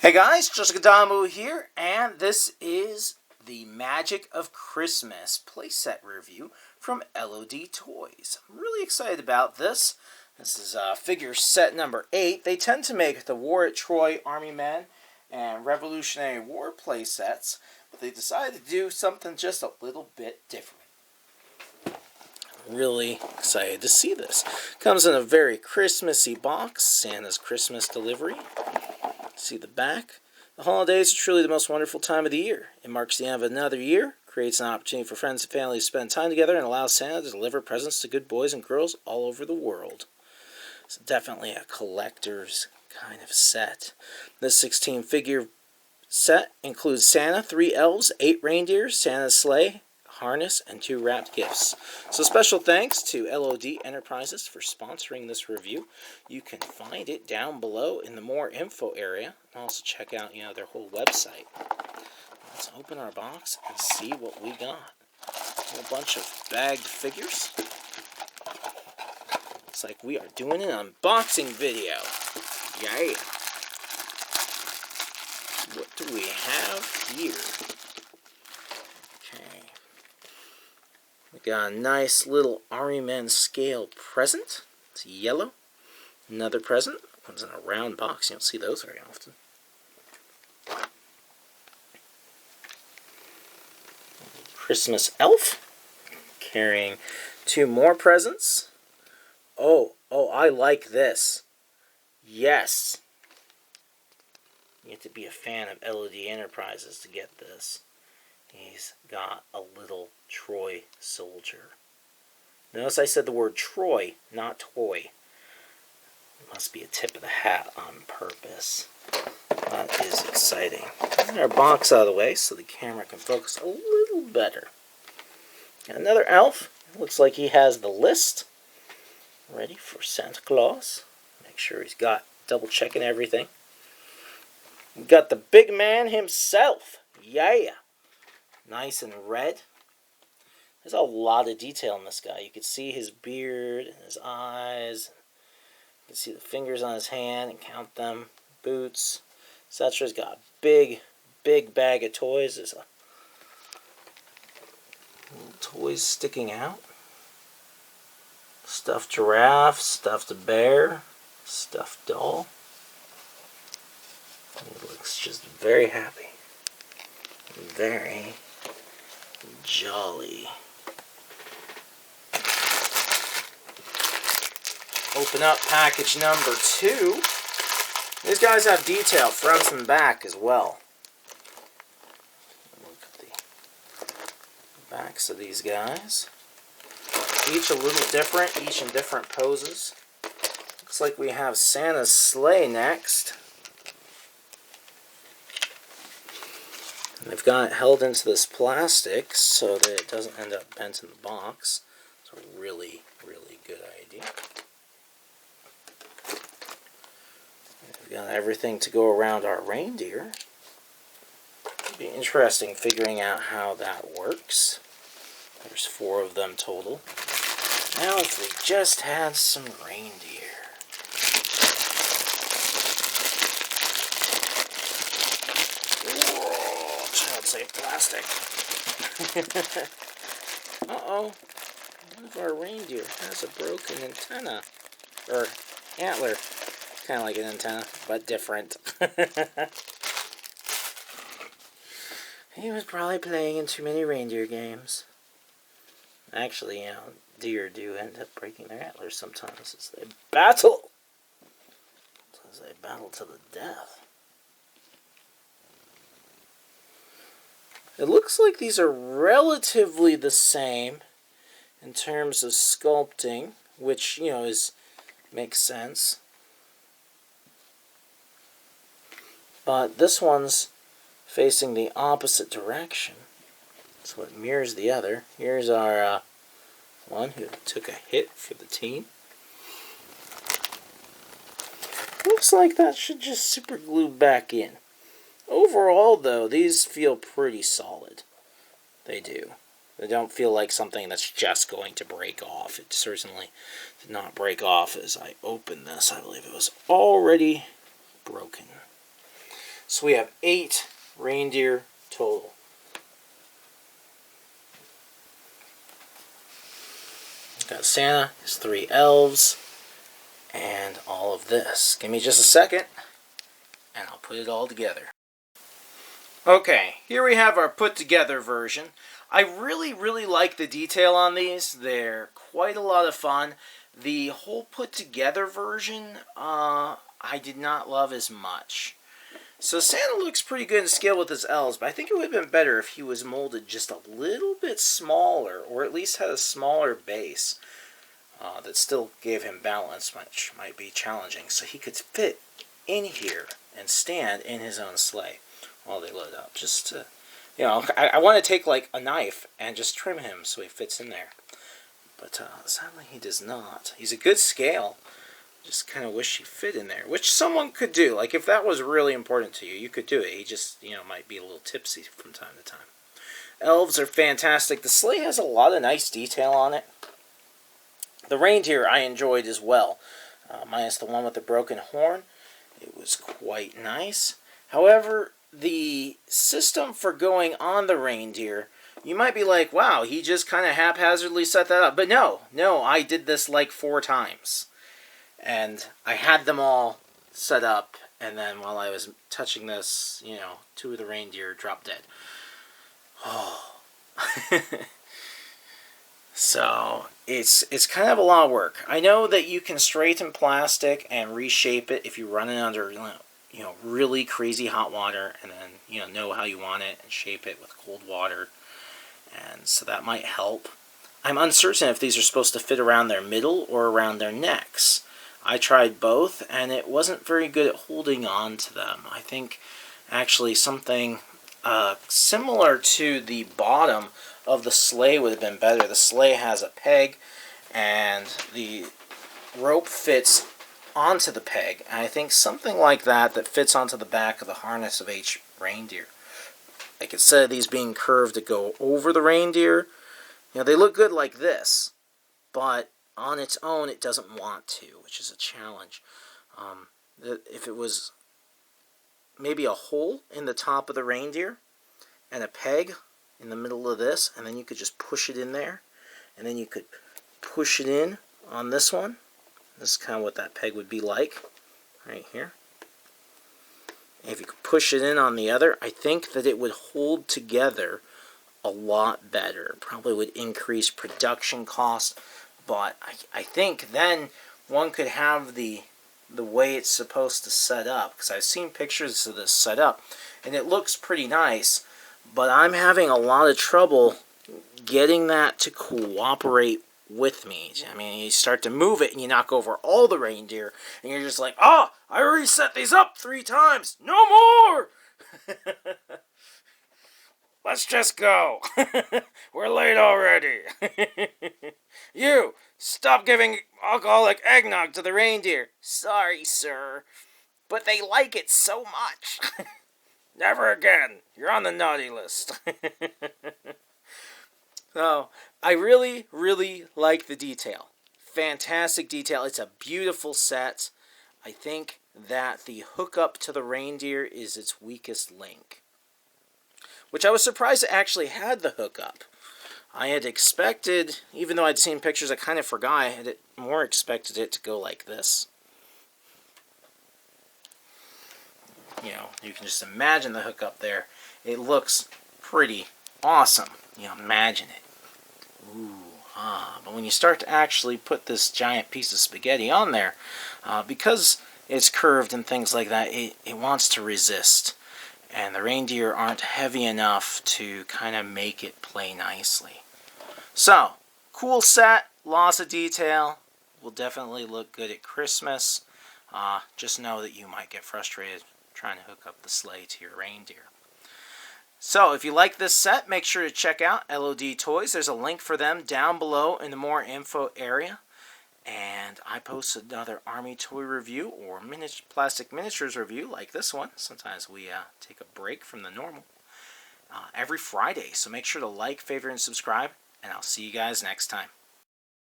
Hey guys, Jessica Damu here, and this is the Magic of Christmas playset review from LOD Toys. I'm really excited about this. This is figure set number 8. They tend to make the War at Troy Army Men and Revolutionary War playsets, but they decided to do something just a little bit different. Really excited to see this. Comes in a very Christmassy box, Santa's Christmas delivery. See the back. The holidays are truly the most wonderful time of the year. It marks the end of another year, creates an opportunity for friends and family to spend time together, and allows Santa to deliver presents to good boys and girls all over the world. It's definitely a collector's kind of set. This 16-figure set includes Santa, 3 elves, 8 reindeers, Santa's sleigh, harness, and 2 wrapped gifts. So special thanks to LOD Enterprises for sponsoring this review. You can find it down below in the more info area. And also check out, their whole website. Let's open our box and see what we got. A whole bunch of bagged figures. Looks like we are doing an unboxing video. Yay! What do we have here? We got a nice little Army Men scale present. It's yellow. Another present. Comes in a round box. You don't see those very often. Christmas elf. Carrying 2 more presents. Oh, I like this. Yes. You have to be a fan of LOD Enterprises to get this. He's got a little Troy soldier. Notice I said the word Troy, not toy. It must be a tip of the hat on purpose. That is exciting. Get our box out of the way so the camera can focus a little better. Got another elf. Looks like he has the list ready for Santa Claus. Make sure he's got double checking everything. We got the big man himself. Yeah. Nice and red. There's a lot of detail in this guy. You can see his beard and his eyes. You can see the fingers on his hand and count them. Boots, etc. He's got a big bag of toys. There's a little toys sticking out. Stuffed giraffe, stuffed bear, stuffed doll. He looks just very happy. Very jolly. Open up package number 2. These guys have detail front and back as well. Look at the backs of these guys. Each a little different, each in different poses. Looks like we have Santa's sleigh next. They've got it held into this plastic so that it doesn't end up bent in the box. It's a really good idea. We've got everything to go around our reindeer. It'll be interesting figuring out how that works. There's 4 of them total. Now if we just had some reindeer. Safe plastic. Uh-oh. One of our reindeer has a broken antenna. Or antler. Kind of like an antenna, but different. He was probably playing in too many reindeer games. Actually, deer do end up breaking their antlers sometimes as they battle. As they battle to the death. It looks like these are relatively the same in terms of sculpting, which, makes sense. But this one's facing the opposite direction. So it mirrors the other. Here's our one who took a hit for the team. Looks like that should just super glue back in. Overall, though, these feel pretty solid. They do. They don't feel like something that's just going to break off. It certainly did not break off as I opened this. I believe it was already broken. So we have 8 reindeer total. Got Santa, his 3 elves, and all of this. Give me just a second, and I'll put it all together. Okay, here we have our put together version. I really like the detail on these. They're quite a lot of fun. The whole put together version, I did not love as much. So Santa looks pretty good in scale with his elves, but I think it would have been better if he was molded just a little bit smaller, or at least had a smaller base that still gave him balance, which might be challenging. So he could fit in here and stand in his own sleigh while they load up. Just to, you know, I want to take like a knife and just trim him so he fits in there. But sadly he does not. He's a good scale. Just kind of wish he fit in there, which someone could do. Like if that was really important to you, you could do it. He just, you know, might be a little tipsy from time to time. Elves are fantastic. The sleigh has a lot of nice detail on it. The reindeer I enjoyed as well, minus the one with the broken horn. It was quite nice. However, the system for going on the reindeer, you might be like, wow, he just kind of haphazardly set that up. But no, I did this like 4 times. And I had them all set up, and then while I was touching this, you know, 2 of the reindeer dropped dead. Oh. So, it's kind of a lot of work. I know that you can straighten plastic and reshape it if you run it under, you know, really crazy hot water, and then, you know how you want it, and shape it with cold water. And so that might help. I'm uncertain if these are supposed to fit around their middle or around their necks. I tried both, and it wasn't very good at holding on to them. I think actually something similar to the bottom of the sleigh would have been better. The sleigh has a peg, and the rope fits onto the peg. And I think something like that fits onto the back of the harness of each reindeer. Like instead of these being curved to go over the reindeer, you know, they look good like this, but on its own, it doesn't want to, which is a challenge. If it was maybe a hole in the top of the reindeer and a peg in the middle of this, and then you could just push it in there, and then you could push it in on this one. This is kind of what that peg would be like, right here. If you could push it in on the other, I think that it would hold together a lot better. Probably would increase production cost, but I think then one could have the way it's supposed to set up, because I've seen pictures of this set up, and it looks pretty nice, but I'm having a lot of trouble getting that to cooperate with me. I mean, you start to move it and you knock over all the reindeer, and you're just like, oh, I already set these up 3 times. No more! Let's just go. We're late already. You, stop giving alcoholic eggnog to the reindeer. Sorry, sir, but they like it so much. Never again. You're on the naughty list. So, I really like the detail. Fantastic detail. It's a beautiful set. I think that the hookup to the reindeer is its weakest link, which I was surprised it actually had the hookup. I had expected, even though I'd seen pictures, I kind of forgot, I had more expected it to go like this. You know, you can just imagine the hookup there. It looks pretty awesome. You know, imagine it. Ooh, but when you start to actually put this giant piece of spaghetti on there, because it's curved and things like that, it wants to resist. And the reindeer aren't heavy enough to kind of make it play nicely. So, cool set, lots of detail. Will definitely look good at Christmas. Just know that you might get frustrated trying to hook up the sleigh to your reindeer. So, if you like this set, make sure to check out LOD Toys. There's a link for them down below in the more info area. And I post another Army toy review or plastic miniatures review like this one. Sometimes we take a break from the normal. Every Friday. So make sure to like, favorite, and subscribe. And I'll see you guys next time.